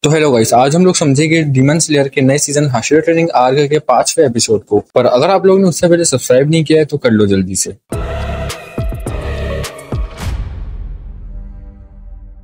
तो hello guys, आज हम लोग समझेंगे डीमन स्लेयर के नए सीजन हाशिरा ट्रेनिंग आर्क के 5वें एपिसोड को। पर अगर आप लोगों ने उससे पहले सब्सक्राइब नहीं किया है तो कर लो जल्दी से।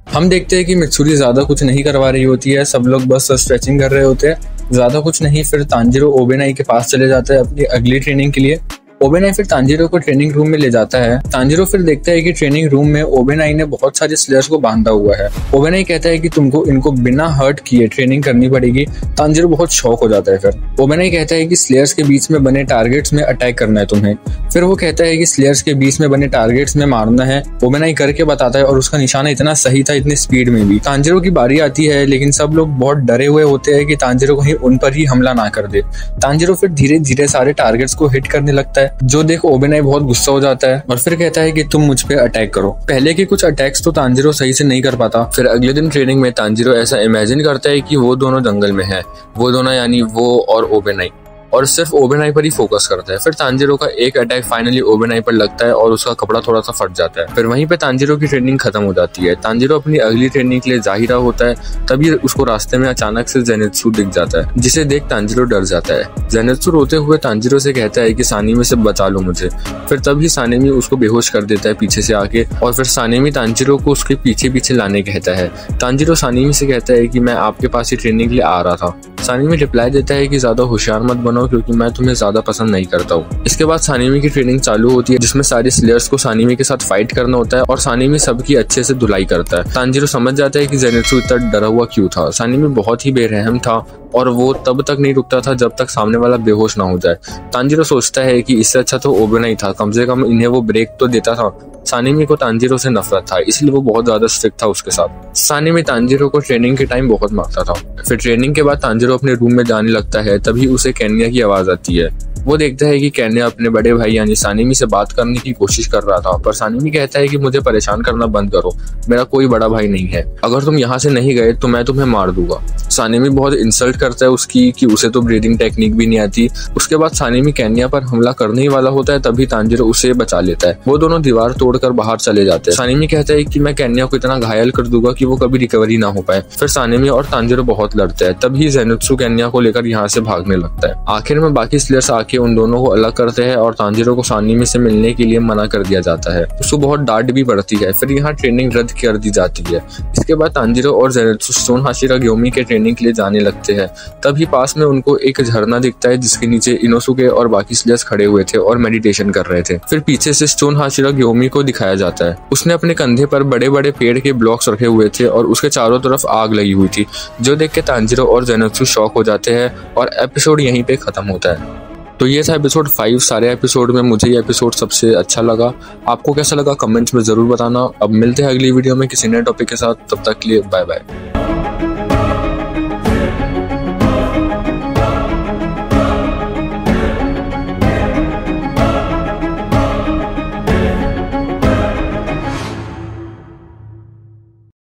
हम देखते हैं कि मित्सुरी ज्यादा कुछ नहीं करवा रही होती है, सब लोग बस स्ट्रेचिंग कर रहे होते हैं, ज्यादा कुछ नहीं। फिर तांजिरो ओबेनाई के पास चले जाता है अपनी अगली ट्रेनिंग के लिए। ओबेनाई फिर तांजिरो को ट्रेनिंग रूम में ले जाता है। तांजिरो फिर देखता है कि ट्रेनिंग रूम में ओबेनाई ने बहुत सारे स्लेयर्स को बांधा हुआ है। ओबेनाई कहता है कि तुमको इनको बिना हर्ट किए ट्रेनिंग करनी पड़ेगी। तांजिरो बहुत शॉक हो जाता है। फिर ओबेनाई कहता है कि स्लेयर्स के बीच में बने टारगेट्स में अटैक करना है तुम्हें। फिर वो कहता है कि स्लेयर्स के बीच में बने टारगेट्स में मारना है। ओबेनाई करके बताता है और उसका निशाना इतना सही था, इतनी स्पीड में भी। तांजिरो की बारी आती है, लेकिन सब लोग बहुत डरे हुए होते हैं कि तांजिरो कहीं उन पर ही हमला ना कर दे। तांजिरो फिर धीरे धीरे सारे टारगेट्स को हिट करने लगता है, जो देख ओबेनाई बहुत गुस्सा हो जाता है और फिर कहता है कि तुम मुझ पे अटैक करो। पहले के कुछ अटैक्स तो तांजिरो सही से नहीं कर पाता। फिर अगले दिन ट्रेनिंग में तांजिरो ऐसा इमेजिन करता है कि वो दोनों जंगल में है, वो दोनों यानी वो और ओबेनाई, और सिर्फ ओबेनाई पर ही फोकस करता है। फिर तांजिरो का एक अटैक फाइनली ओबेनाई पर लगता है और उसका कपड़ा थोड़ा सा फट जाता है। फिर वहीं पे तांजिरो की ट्रेनिंग खत्म हो जाती है। तांजिरो अपनी अगली ट्रेनिंग के लिए जा ही रहा होता है, तभी उसको रास्ते में अचानक से जेनित्सु दिख जाता है, जिसे देख तांजिरो डर जाता है। जेनित्सु रोते हुए तांजिरो से कहता है कि सानेमी से बचा लो मुझे। फिर तभी सानेमी उसको बेहोश कर देता है पीछे से आके, और फिर सानेमी तांजिरो को उसके पीछे पीछे लाने कहता है। तांजिरो सानेमी से कहता है कि मैं आपके पास ही ट्रेनिंग के लिए आ रहा था। सानेमी रिप्लाई देता है कि ज्यादा होशियार मत बनो क्योंकि मैं तुम्हें ज्यादा पसंद नहीं करता हूँ। इसके बाद सानेमी की ट्रेनिंग चालू होती है, जिसमें सारे स्लेयर्स को सानेमी के साथ फाइट करना होता है और सानेमी सबकी अच्छे से धुलाई करता है। तांजिरो समझ जाता है कि जेनित्सु इतना डरा हुआ क्यों था। सानेमी बहुत ही बेरहम था और वो तब तक नहीं रुकता था जब तक सामने वाला बेहोश ना हो जाए। तांजिरो सोचता है कि इससे अच्छा तो ओबेनाई था, कम से कम इन्हें वो ब्रेक तो देता था। सानेमी को तांजिरो से नफरत था, इसलिए वो बहुत ज्यादा स्ट्रिक्ट था उसके साथ। सानेमी तांजिरो को ट्रेनिंग के टाइम बहुत मारता था। फिर ट्रेनिंग के बाद तांजिरो अपने रूम में जाने लगता है, तभी उसे केन्या की आवाज आती है। वो देखता है कि केन्या अपने बड़े भाई यानी सानेमी से बात करने की कोशिश कर रहा था, पर सानेमी कहता है कि मुझे परेशान करना बंद करो, मेरा कोई बड़ा भाई नहीं है, अगर तुम यहाँ से नहीं गए तो मैं तुम्हें मार दूंगा। सानेमी बहुत इंसल्ट करता है उसकी कि उसे तो ब्रीदिंग टेक्निक भी नहीं आती। उसके बाद सानेमी केन्या पर हमला करने ही वाला होता है, तभी तांजिरो उसे बचा लेता है। वो दोनों दीवार तोड़कर बाहर चले जाते हैं। सानेमी कहता है कि मैं केन्या को इतना घायल कर दूंगा कि वो कभी रिकवरी ना हो पाए। फिर सानेमी और तांजिरो बहुत लड़ते हैं, तभी जेनित्सु केन्या को लेकर यहाँ से भागने लगता है। आखिर में बाकी स्लेयर्स आके उन दोनों को अलग करते हैं और तांजिरो को सानेमी से मिलने के लिए मना कर दिया जाता है। उसको बहुत डांट भी पड़ती है। फिर यहाँ ट्रेनिंग रद्द कर दी जाती है। इसके बाद तांजिरो और जेनित्सु स्टोन हाशिरा ग्योमी के ट्रेनिंग के लिए जाने लगते हैं। तभी पास में उनको एक झरना दिखता है, जिसके नीचे इनोसुके और बाकी स्लेयर्स खड़े हुए थे और मेडिटेशन कर रहे थे। फिर पीछे से स्टोन हाशिरा ग्योमी को दिखाया जाता है। उसने अपने कंधे पर बड़े बड़े पेड़ के ब्लॉक्स रखे हुए थे और उसके चारों तरफ आग लगी हुई थी, जो देख के तांजिरो और जेनित्सु शॉक हो जाते हैं और एपिसोड यहीं पे खत्म होता है। तो ये था एपिसोड 5। सारे एपिसोड में मुझे ये एपिसोड सबसे अच्छा लगा। आपको कैसा लगा कमेंट्स में जरूर बताना। अब मिलते हैं अगली वीडियो में किसी नए टॉपिक के साथ, तब तक के लिए बाय बाय।